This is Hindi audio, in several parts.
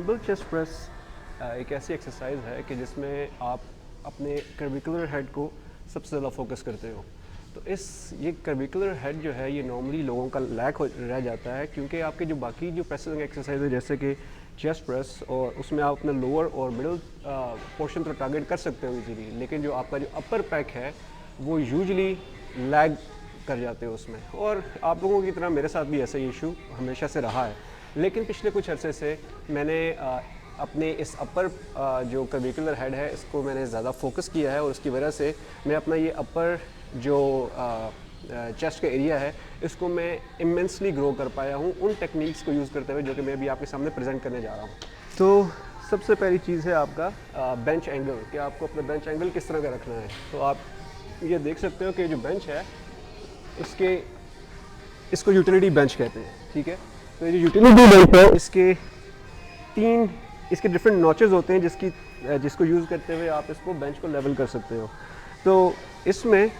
डंबल चेस्ट प्रेस एक ऐसी एक्सरसाइज है कि जिसमें आप अपने कर्विकुलर हेड को सबसे ज़्यादा फोकस करते हो। तो ये कर्विकुलर हेड जो है ये नॉर्मली लोगों का लैक हो रह जाता है, क्योंकि आपके जो बाकी जो प्रेसिंग एक्सरसाइज है जैसे कि चेस्ट प्रेस, और उसमें आप अपने लोअर और मिडिल पोर्शन तो टारगेट कर सकते हो इजीली, लेकिन जो आपका जो अपर पैक है वो यूजुअली लैग कर जाते हो उसमें। और आप लोगों की तरह मेरे साथ भी ऐसा ही इशू हमेशा से रहा है, लेकिन पिछले कुछ अरसे से मैंने अपने इस अपर जो कर्विकुलर हेड है इसको मैंने ज़्यादा फोकस किया है, और उसकी वजह से मैं अपना ये अपर जो चेस्ट का एरिया है इसको मैं इमेंसली ग्रो कर पाया हूँ उन टेक्निक्स को यूज़ करते हुए जो कि मैं अभी आपके सामने प्रेजेंट करने जा रहा हूँ। तो सबसे पहली चीज़ है आपका बेंच एंगल, कि आपको अपना बेंच एंगल किस तरह का रखना है। तो आप ये देख सकते हो कि जो बेंच है इसको यूटिलिटी बेंच कहते हैं, ठीक है। तो ये जो यूटिलिटी बेंच है इसके डिफरेंट नॉचेस होते हैं जिसको यूज़ करते हुए आप इसको बेंच को लेवल कर सकते हो। तो इसमें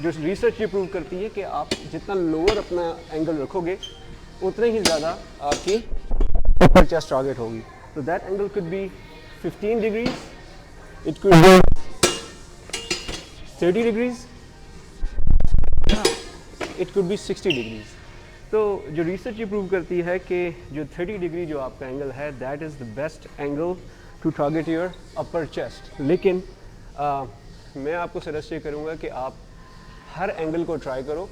जो रिसर्च ये प्रूव करती है कि आप जितना लोअर अपना एंगल रखोगे उतने ही ज़्यादा आपकी अपर चेस्ट टारगेट होगी। तो that angle could be 15 degrees, it could be 30 degrees, it could be 60 degrees. तो जो रिसर्च ये प्रूव करती है कि जो 30 डिग्री जो आपका एंगल है that is the best angle to target your upper chest. लेकिन मैं आपको सजेस्ट ये करूँगा कि आप हर एंगल को ट्राई करो,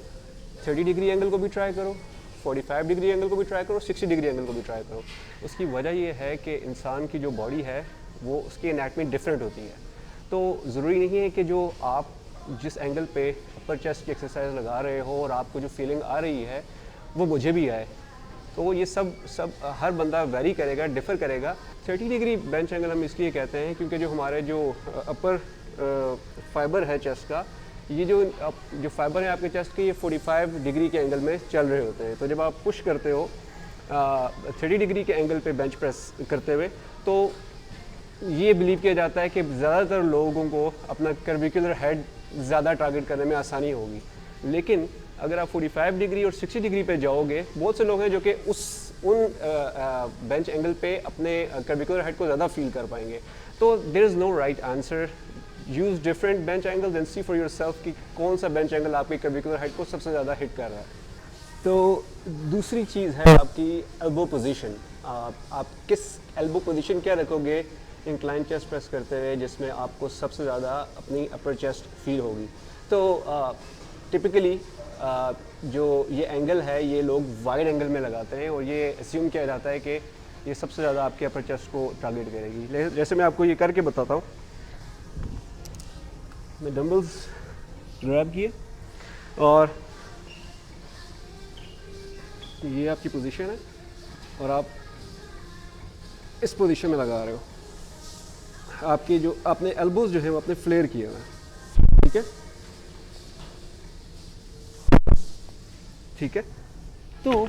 30 डिग्री एंगल को भी ट्राई करो, 45 डिग्री एंगल को भी ट्राई करो, 60 डिग्री एंगल को भी ट्राई करो। उसकी वजह ये है कि इंसान की जो बॉडी है वो उसकी एनाटमी डिफरेंट होती है। तो ज़रूरी नहीं है कि जो आप जिस एंगल पे अपर चेस्ट की एक्सरसाइज लगा रहे हो और आपको जो फीलिंग आ रही है वो मुझे भी आए। तो ये सब हर बंदा वेरी करेगा, डिफ़र करेगा। 30 डिग्री बेंच एंगल हम इसलिए कहते हैं क्योंकि जो हमारे जो अपर फाइबर है चेस्ट का, ये जो फाइबर है आपके चेस्ट के, ये 45 डिग्री के एंगल में चल रहे होते हैं। तो जब आप पुश करते हो 30 डिग्री के एंगल पे बेंच प्रेस करते हुए, तो ये बिलीव किया जाता है कि ज़्यादातर लोगों को अपना कर्विकुलर हेड ज़्यादा टारगेट करने में आसानी होगी। लेकिन अगर आप 45 डिग्री और 60 डिग्री पे जाओगे, बहुत से लोग हैं जो कि उन बेंच एंगल पे अपने कर्विकुलर हेड को ज़्यादा फील कर पाएंगे। तो there is no right answer, use different bench angles and see for yourself कि कौन सा बेंच एंगल आपके कर्विकुलर हेड को सबसे ज़्यादा हिट कर रहा है। तो दूसरी चीज़ है आपकी एल्बो पोजीशन। आप किस एल्बो पोजीशन क्या रखोगे इंक्लाइन चेस्ट प्रेस करते हुए जिसमें आपको सबसे ज़्यादा अपनी अपर चेस्ट फील होगी। तो टिपिकली जो ये एंगल है ये लोग वाइड एंगल में लगाते हैं, और ये अस्यूम किया जाता है कि ये सबसे ज़्यादा आपके अपर चेस्ट को टारगेट करेगी। जैसे मैं आपको ये करके बताता हूँ। मैं डंबल्स ग्रैब किए और ये आपकी पोजीशन है, और आप इस पोजीशन में लगा रहे हो। आपके जो अपने एल्बोज जो है वो अपने फ्लेयर किए हुए हैं, ठीक है, ठीक है। तो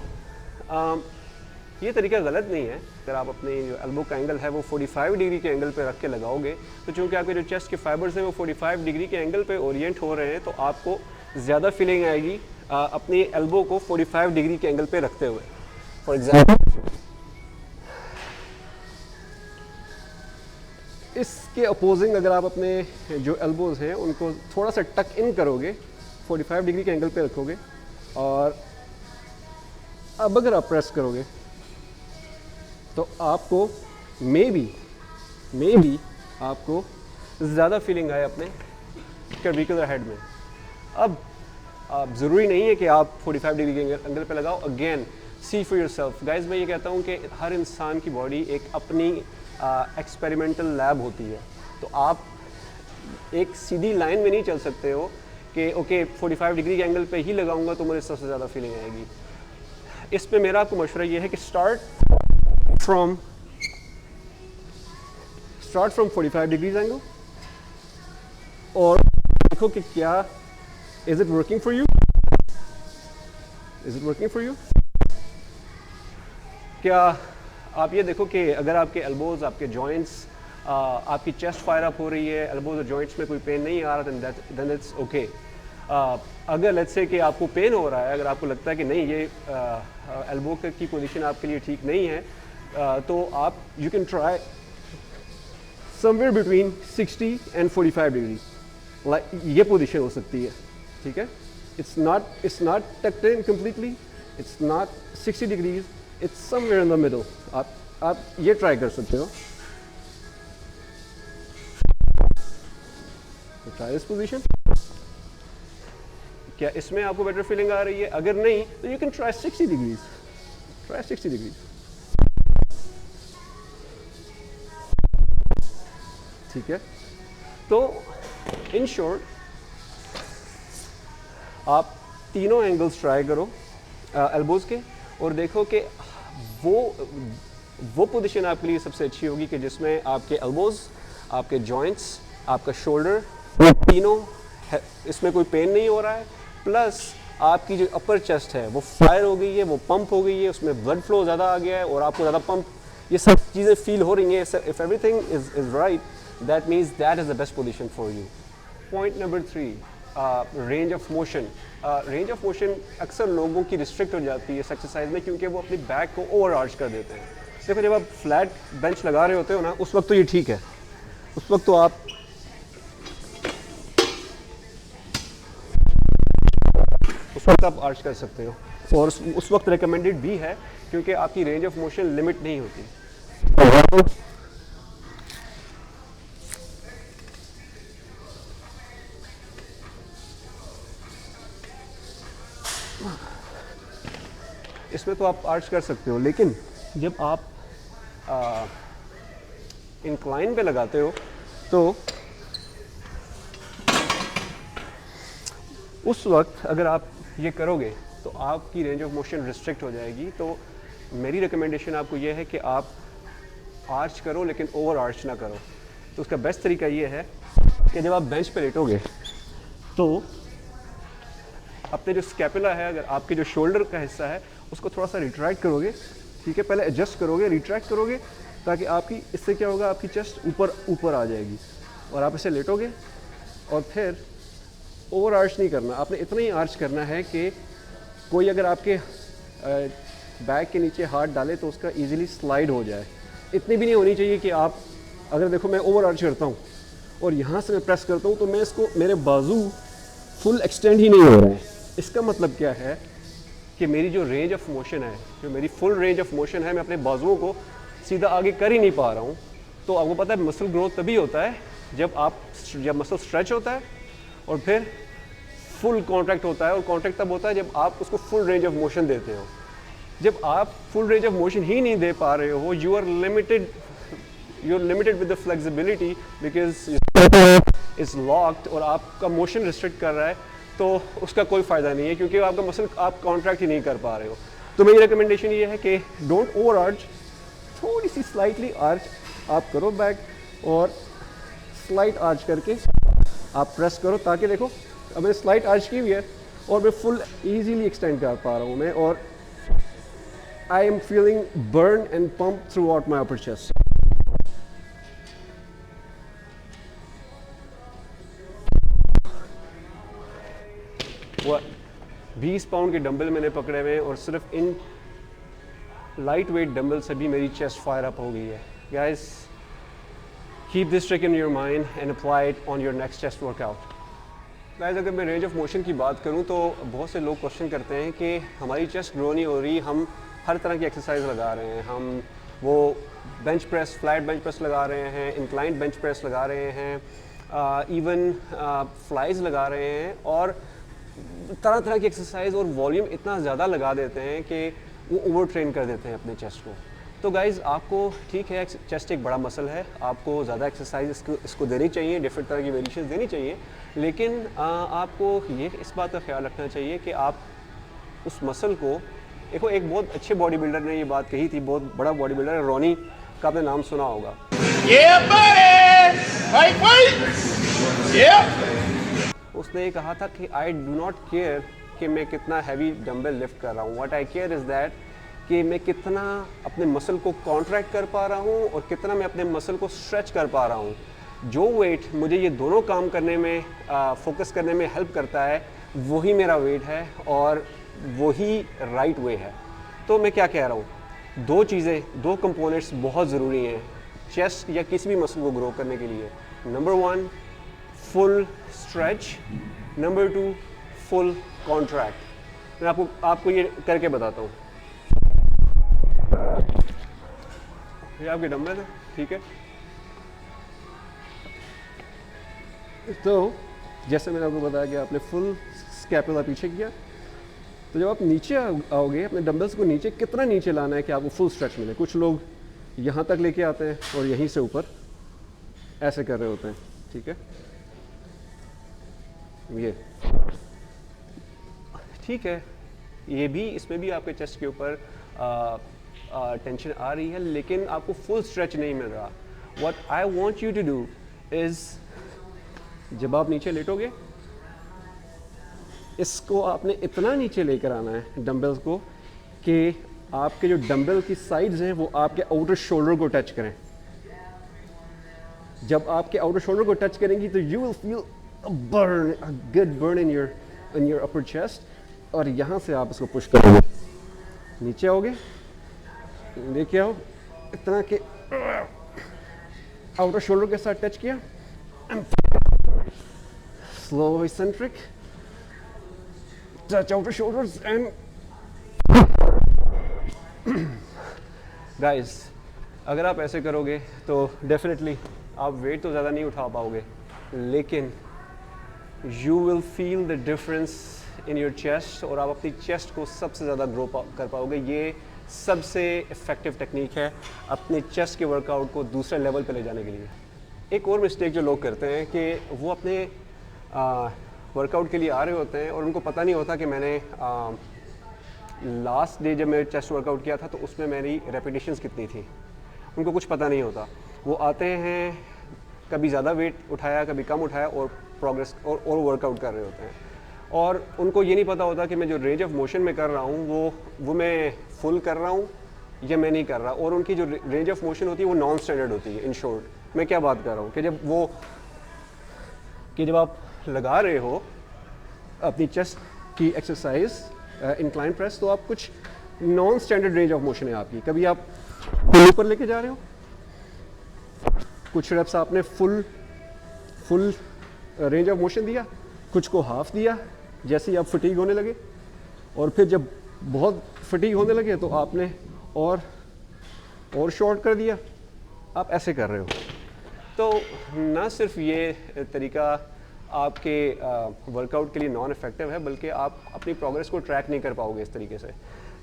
ये तरीका गलत नहीं है। अगर आप अपने जो एल्बो का एंगल है वो 45 डिग्री के एंगल पे रख के लगाओगे, तो चूंकि आपके जो चेस्ट के फाइबर्स हैं वो 45 डिग्री के एंगल पे ओरिएंट हो रहे हैं, तो आपको ज़्यादा फीलिंग आएगी अपनी एल्बो को 45 डिग्री के एंगल पे रखते हुए। फॉर एग्जाम्पल इसके अपोजिंग अगर आप अपने जो एल्बोज हैं उनको थोड़ा सा टक इन करोगे, 45 डिग्री के एंगल पे रखोगे, और अब अगर आप प्रेस करोगे तो आपको मे बी आपको ज़्यादा फीलिंग आए अपने कर्विकुलर हेड में। अब ज़रूरी नहीं है कि आप 45 डिग्री के एंगल पे लगाओ। Again see for yourself guys. मैं ये कहता हूँ कि हर इंसान की बॉडी एक अपनी एक्सपेरिमेंटल लैब होती है। तो आप एक सीधी लाइन में नहीं चल सकते हो कि ओके 45 डिग्री के एंगल पे ही लगाऊंगा तो मुझे सबसे ज़्यादा फीलिंग आएगी। इस पे मेरा आपको मशवरा ये है कि स्टार्ट फ्रॉम 45 डिग्रीज एंगल, और देखो कि क्या is it working for you, क्या आप ये देखो कि अगर आपके एल्बोज, आपके जॉइंट्स, आपकी चेस्ट फायर अप हो रही है, एल्बोज और जॉइंट्स में कोई पेन नहीं आ रहा, देन इट्स ओके। अगर लेट्स से कि आपको पेन हो रहा है, अगर आपको लगता है कि नहीं ये एल्बो की पोजीशन आपके लिए ठीक नहीं है, तो आप you can try somewhere between 60 and 45 degree, like ये पोजीशन हो सकती है, ठीक है। It's not talked in completely, it's not 60 degrees, it's somewhere in the middle. आप ये ट्राई कर सकते हो। Try this position. क्या इसमें आपको बेटर फीलिंग आ रही है? अगर नहीं तो you can try 60 degrees, try 60 degrees, ठीक है। तो इन शॉर्ट आप तीनों एंगल्स ट्राई करो एल्बोज के, और देखो कि वो पोजीशन आपके लिए सबसे अच्छी होगी कि जिसमें आपके एल्बोज, आपके जॉइंट्स, आपका शोल्डर, वो तीनों इसमें कोई पेन नहीं हो रहा है, प्लस आपकी जो अपर चेस्ट है वो फायर हो गई है, वो पंप हो गई है, उसमें ब्लड फ्लो ज़्यादा आ गया है और आपको ज़्यादा पंप, ये सब चीज़ें फील हो रही हैं। If everything is right, that means that is the best position for you. Point number 3, range of motion. Range of motion अक्सर लोगों की रिस्ट्रिक्ट हो जाती है इस एक्सरसाइज में, क्योंकि वो अपनी बैक को ओवर आर्च कर देते हैं। देखो जब आप फ्लैट बेंच लगा रहे होते हो ना, उस वक्त तो ये ठीक है, उस वक्त तो आप आर्च कर सकते हो, और उस वक्त रिकमेंडेड भी है क्योंकि आपकी रेंज ऑफ मोशन लिमिट नहीं होती। इसमें तो आप आर्च कर सकते हो, लेकिन जब आप इंक्लाइन पे लगाते हो तो उस वक्त अगर आप ये करोगे तो आपकी रेंज ऑफ मोशन रिस्ट्रिक्ट हो जाएगी। तो मेरी रिकमेंडेशन आपको ये है कि आप आर्च करो लेकिन ओवर आर्च ना करो। तो उसका बेस्ट तरीका ये है कि जब आप बेंच पे लेटोगे तो अपने जो स्कैपुला है, अगर आपके जो शोल्डर का हिस्सा है, उसको थोड़ा सा रिट्रैक्ट करोगे, ठीक है। पहले एडजस्ट करोगे, रिट्रैक्ट करोगे, ताकि आपकी इससे क्या होगा, आपकी चेस्ट ऊपर आ जाएगी और आप इसे लेटोगे। और फिर ओवर आर्च नहीं करना, आपने इतना ही आर्च करना है कि कोई अगर आपके बैक के नीचे हाथ डाले तो उसका इजीली स्लाइड हो जाए। इतनी भी नहीं होनी चाहिए कि आप, अगर देखो मैं ओवर आर्च करता हूँ और यहाँ से मैं प्रेस करता हूँ तो मैं इसको, मेरे बाजू फुल एक्सटेंड ही नहीं हो रहे हैं। इसका मतलब क्या है कि मेरी जो रेंज ऑफ मोशन है, जो मेरी फुल रेंज ऑफ मोशन है, मैं अपने बाजुओं को सीधा आगे कर ही नहीं पा रहा हूँ। तो आपको पता है मसल ग्रोथ तभी होता है जब मसल स्ट्रेच होता है और फिर फुल कॉन्ट्रैक्ट होता है, और कॉन्ट्रैक्ट तब होता है जब आप उसको फुल रेंज ऑफ मोशन देते हो। जब आप फुल रेंज ऑफ मोशन ही नहीं दे पा रहे हो, you are limited with the flexibility because is locked, और आपका मोशन रिस्ट्रिक्ट कर रहा है, तो उसका कोई फ़ायदा नहीं है क्योंकि आपका मसल आप कॉन्ट्रैक्ट ही नहीं कर पा रहे हो। तो मेरी रिकमेंडेशन ये है कि डोंट ओवर आर्च, थोड़ी सी स्लाइटली आर्च आप करो बैक, और स्लाइट आर्च करके आप प्रेस करो, ताकि देखो अब मैंने स्लाइट आर्च की हुई है और मैं फुल इजीली एक्सटेंड कर पा रहा हूँ मैं, और I am feeling burn and pump through out my upper chest. वो 20 पाउंड के डंबल मैंने पकड़े हुए हैं और सिर्फ इन लाइट वेट डंबल से भी मेरी चेस्ट फायर अप हो गई है। Guys, keep this trick in your mind and apply it on your next chest workout. Guys, अगर मैं रेंज ऑफ मोशन की बात करूं तो बहुत से लोग क्वेश्चन करते हैं कि हमारी चेस्ट ग्रो नहीं हो रही, हम हर तरह की एक्सरसाइज लगा रहे हैं, हम वो bench press, flat bench press लगा रहे हैं, इंक्लाइंड बेंच प्रेस लगा रहे हैं, इवन फ्लाइज लगा रहे हैं, और तरह तरह की एक्सरसाइज और वॉल्यूम इतना ज़्यादा लगा देते हैं कि वो ओवर ट्रेन कर देते हैं अपने चेस्ट को। तो गाइज़, आपको ठीक है, चेस्ट एक बड़ा मसल है, आपको ज़्यादा एक्सरसाइज इसको देनी चाहिए, डिफरेंट तरह की वेरिएशन देनी चाहिए, लेकिन आपको ये इस बात का ख्याल रखना चाहिए कि आप उस मसल को, देखो एक बहुत अच्छे बॉडी बिल्डर ने ये बात कही थी, बहुत बड़ा बॉडी बिल्डर है, रॉनी का आपने नाम सुना होगा। उसने ये कहा था कि आई डू नॉट केयर कि मैं कितना हैवी डंबल लिफ्ट कर रहा हूँ, what I care is that कि मैं कितना अपने मसल को कॉन्ट्रैक्ट कर पा रहा हूँ और कितना मैं अपने मसल को स्ट्रेच कर पा रहा हूँ। जो वेट मुझे ये दोनों काम करने में, फोकस करने में हेल्प करता है, वही मेरा वेट है और वही राइट वे है। तो मैं क्या कह रहा हूँ दो चीज़ें, दो कंपोनेंट्स बहुत ज़रूरी हैं चेस्ट या किसी भी मसल को ग्रो करने के लिए। Number 1 full stretch, number 2 full contract. मैं आपको ये करके बताता हूँ। ये आपके डंबल है, ठीक है। तो जैसे मैंने आपको बताया कि आपने फुल स्कैपुला पीछे किया, तो जब आप नीचे आओगे अपने डंबल्स को नीचे कितना नीचे लाना है कि आपको फुल स्ट्रेच मिले। कुछ लोग यहाँ तक लेके आते हैं और यहीं से ऊपर ऐसे कर रहे होते हैं, ठीक है। ये ठीक है, ये भी, इसमें भी आपके चेस्ट के ऊपर टेंशन आ रही है, लेकिन आपको फुल स्ट्रेच नहीं मिल रहा। What I want you to do is, जब आप नीचे लेटोगे इसको आपने इतना नीचे लेकर आना है डंबल्स को कि आपके जो डंबल की साइड्स हैं वो आपके आउटर शोल्डर को टच करें। जब आपके आउटर शोल्डर को टच करेंगी तो you will feel a burn, a good burn in your upper chest, और यहाँ से आप इसको पुश करोगे, नीचे आओगे, लेके आओ इतना कि आउटर शोल्डर के साथ टच किया, slow eccentric touch outer shoulders and guys, अगर आप ऐसे करोगे तो डेफिनेटली आप वेट तो ज़्यादा नहीं उठा पाओगे, लेकिन you will feel the difference in your chest, और आप अपनी चेस्ट को सबसे ज़्यादा ग्रो कर पाओगे। ये सबसे इफ़ेक्टिव टेक्निक है अपने चेस्ट के वर्कआउट को दूसरे लेवल पे ले जाने के लिए। एक और मिस्टेक जो लोग करते हैं कि वो अपने वर्कआउट के लिए आ रहे होते हैं और उनको पता नहीं होता कि मैंने लास्ट डे जब मैं चेस्ट वर्कआउट किया था तो उसमें मेरी रेपिटेशंस कितनी थी, उनको कुछ पता नहीं होता। वो आते हैं, कभी ज़्यादा वेट उठाया, कभी कम उठाया, और प्रोग्रेस और वर्कआउट कर रहे होते हैं, और उनको ये नहीं पता होता कि मैं जो रेंज ऑफ मोशन में कर रहा हूँ वो मैं फुल कर रहा हूँ या मैं नहीं कर रहा। और उनकी जो रेंज ऑफ मोशन होती है वो नॉन स्टैंडर्ड होती है। इन शॉर्ट मैं क्या बात कर रहा हूँ कि जब आप लगा रहे हो अपनी चेस्ट की एक्सरसाइज इंक्लाइन प्रेस, तो आप कुछ non standard range of motion है आपकी। कभी आप ऊपर लेके जा रहे हो, कुछ रेप्स आपने फुल रेंज ऑफ मोशन दिया, कुछ को हाफ दिया जैसे ही आप फटीग होने लगे, और फिर जब बहुत फटीग होने लगे तो आपने और शॉर्ट कर दिया। आप ऐसे कर रहे हो। तो ना सिर्फ ये तरीका आपके वर्कआउट के लिए नॉन इफेक्टिव है, बल्कि आप अपनी प्रोग्रेस को ट्रैक नहीं कर पाओगे इस तरीके से।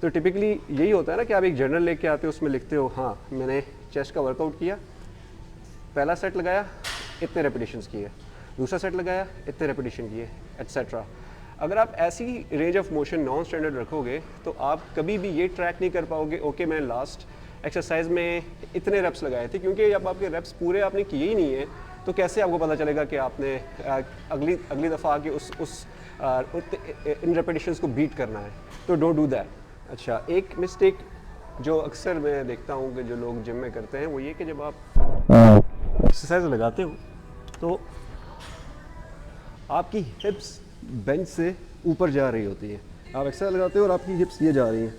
तो टिपिकली यही होता है ना कि आप एक जर्नल लेके आते हो, उसमें लिखते हो हाँ मैंने चेस्ट का वर्कआउट किया, पहला सेट लगाया इतने रेपिटेशंस किए, दूसरा सेट लगाया इतने रेपिटेशन किए, एट्सेट्रा। अगर आप ऐसी range of motion non standard रखोगे तो आप कभी भी ये ट्रैक नहीं कर पाओगे ओके मैं लास्ट एक्सरसाइज में इतने रेप्स लगाए थे, क्योंकि जब आपके रेप्स पूरे आपने किए ही नहीं है तो कैसे आपको पता चलेगा कि आपने अगली दफ़ा आके इन रेपिटेशंस को बीट करना है। तो डोंट डू दैट। अच्छा, एक मिस्टेक जो अक्सर मैं देखता हूँ कि जो लोग जिम में करते हैं वो ये कि जब आप एक्सरसाइज लगाते हो तो आपकी हिप्स बेंच से ऊपर जा रही होती है। आप एक्सरसाइज लगाते हो और आपकी हिप्स ये जा रही हैं,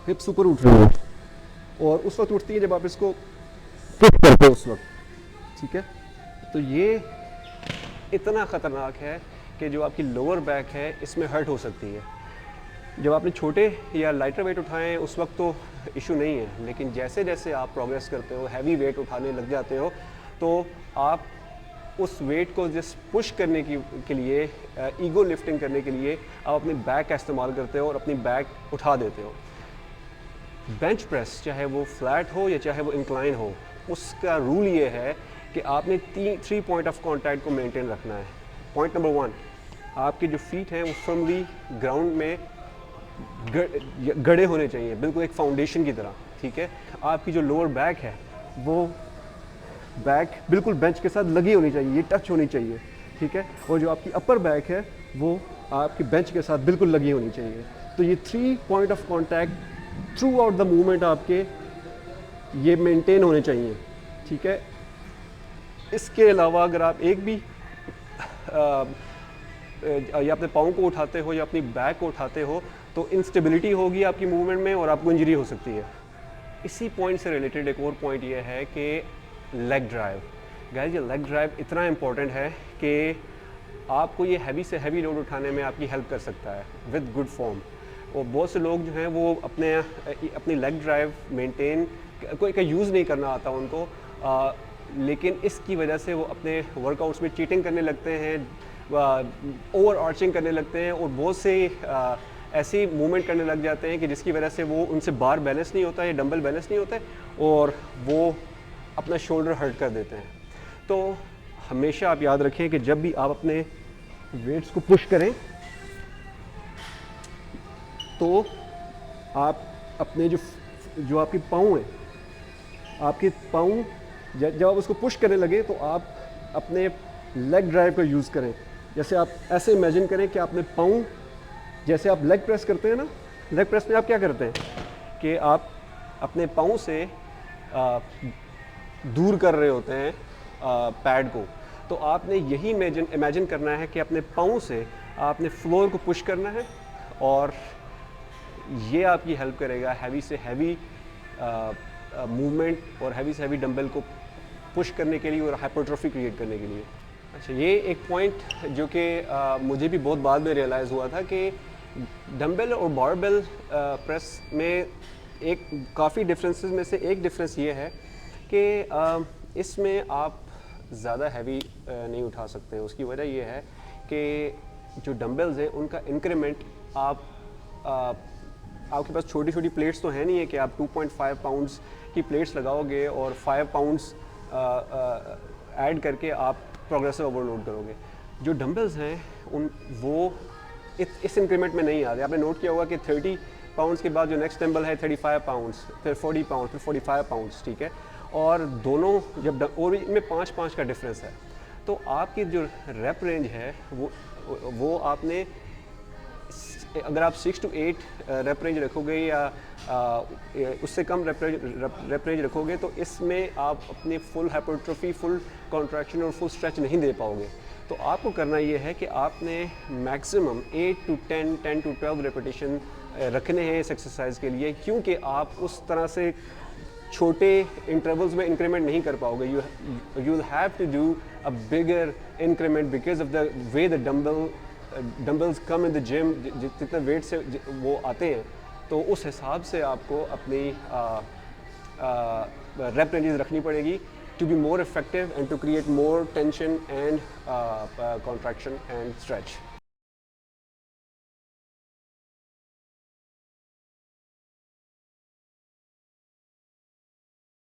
हिप्स ऊपर उठ रही है, और उस वक्त उठती है जब आप इसको किक करते हो उस वक्त, ठीक है। तो ये इतना ख़तरनाक है कि जो आपकी लोअर बैक है इसमें हर्ट हो सकती है। जब आपने छोटे या लाइटर वेट उठाएं उस वक्त तो इशू नहीं है, लेकिन जैसे जैसे आप प्रोग्रेस करते हो, हैवी वेट उठाने लग जाते हो, तो आप उस वेट को जस्ट पुश करने के लिए, ईगो लिफ्टिंग करने के लिए आप अपनी बैक का इस्तेमाल करते हो और अपनी बैक उठा देते हो। बेंच प्रेस चाहे वो फ्लैट हो या चाहे वो इंक्लाइन हो, उसका रूल ये है कि आपने 3 पॉइंट ऑफ कांटेक्ट को मेंटेन रखना है। पॉइंट नंबर 1, आपके जो फीट हैं वो फर्मली ग्राउंड में गड़े होने चाहिए, बिल्कुल एक फाउंडेशन की तरह, ठीक है। आपकी जो लोअर बैक है वो बैक बिल्कुल बेंच के साथ लगी होनी चाहिए, ये टच होनी चाहिए, ठीक है। और जो आपकी अपर बैक है वो आपकी बेंच के साथ बिल्कुल लगी होनी चाहिए। तो ये 3 point of contact through out the movement आपके ये मेंटेन होने चाहिए, ठीक है। इसके अलावा अगर आप एक भी या अपने पाँव को उठाते हो या अपनी बैक को उठाते हो तो इंस्टेबिलिटी होगी आपकी मूवमेंट में और आपको इंजरी हो सकती है। इसी पॉइंट से रिलेटेड एक और पॉइंट ये है कि लेग ड्राइव। गाइस ये लेग ड्राइव इतना इंपॉर्टेंट है कि आपको ये हैवी से हैवी लोड उठाने में आपकी हेल्प कर सकता है विद गुड फॉर्म। और बहुत से लोग जो हैं वो अपनी लेग ड्राइव मेंटेन कोई का यूज़ नहीं करना आता उनको, लेकिन इसकी वजह से वो अपने वर्कआउट्स में चीटिंग करने लगते हैं, ओवर आर्चिंग करने लगते हैं और बहुत से ऐसी मूवमेंट करने लग जाते हैं कि जिसकी वजह से वो उनसे बार बैलेंस नहीं होता है, डंबल बैलेंस नहीं होता है और वो अपना शोल्डर हर्ट कर देते हैं। तो हमेशा आप याद रखें कि जब भी आप अपने वेट्स को पुश करें तो आप अपने जो आपके पाँव हैं, आपके पाँव जब आप उसको पुश करने लगे तो आप अपने लेग ड्राइव का यूज़ करें। जैसे आप ऐसे इमेजिन करें कि आपने पाँव, जैसे आप लेग प्रेस करते हैं ना, लेग प्रेस में आप क्या करते हैं कि आप अपने पाँव से दूर कर रहे होते हैं पैड को, तो आपने यही इमेजिन करना है कि अपने पाँव से आपने फ्लोर को पुश करना है और ये आपकी हेल्प करेगा हैवी से हैवी मूवमेंट और हैवी से हैवी डंबल को पुश करने के लिए और हाइपरट्रॉफी क्रिएट करने के लिए। अच्छा, ये एक पॉइंट जो कि मुझे भी बहुत बाद में रियलाइज़ हुआ था कि डंबल और बारबेल प्रेस में एक काफ़ी डिफरेंसेस में से एक डिफरेंस ये है कि इसमें आप ज़्यादा हैवी नहीं उठा सकते। उसकी वजह ये है कि जो डंबल्स हैं उनका इंक्रीमेंट आपके पास छोटी छोटी प्लेट्स तो है नहीं है कि आप 2.5 पाउंड्स की प्लेट्स लगाओगे और 5 पाउंड्स ऐड करके आप प्रोग्रेसिव ओवरलोड करोगे। जो डंबल्स हैं वो इस इंक्रीमेंट में नहीं आते। आपने नोट किया होगा कि 30 पाउंड्स के बाद जो नेक्स्ट डंबल है 35 पाउंड्स, फिर 40 पाउंड्स, फिर 45 पाउंड्स, ठीक है। और दोनों जब और इनमें 5-5 का डिफरेंस है, तो आपकी जो रेप रेंज है वो आपने अगर आप 6 to 8 रेप रेंज रखोगे या उससे कम रेप रेंज रखोगे तो इसमें आप अपनी फुल हाइपरट्रॉफी, फुल कॉन्ट्रैक्शन और फुल स्ट्रेच नहीं दे पाओगे। तो आपको करना ये है कि आपने मैक्सिमम 8 to 10 to 12 रेपिटेशन रखने हैं इस एक्सरसाइज के लिए, क्योंकि आप उस तरह से छोटे इंटरवल्स में इंक्रीमेंट नहीं कर पाओगे। You will have to do a bigger increment because of the way the dumbbells come in the gym, जितने वेट से वो आते हैं, तो उस हिसाब से आपको अपनी रेप रेंजेस रखनी पड़ेगी to be more effective and to create more tension and contraction and stretch.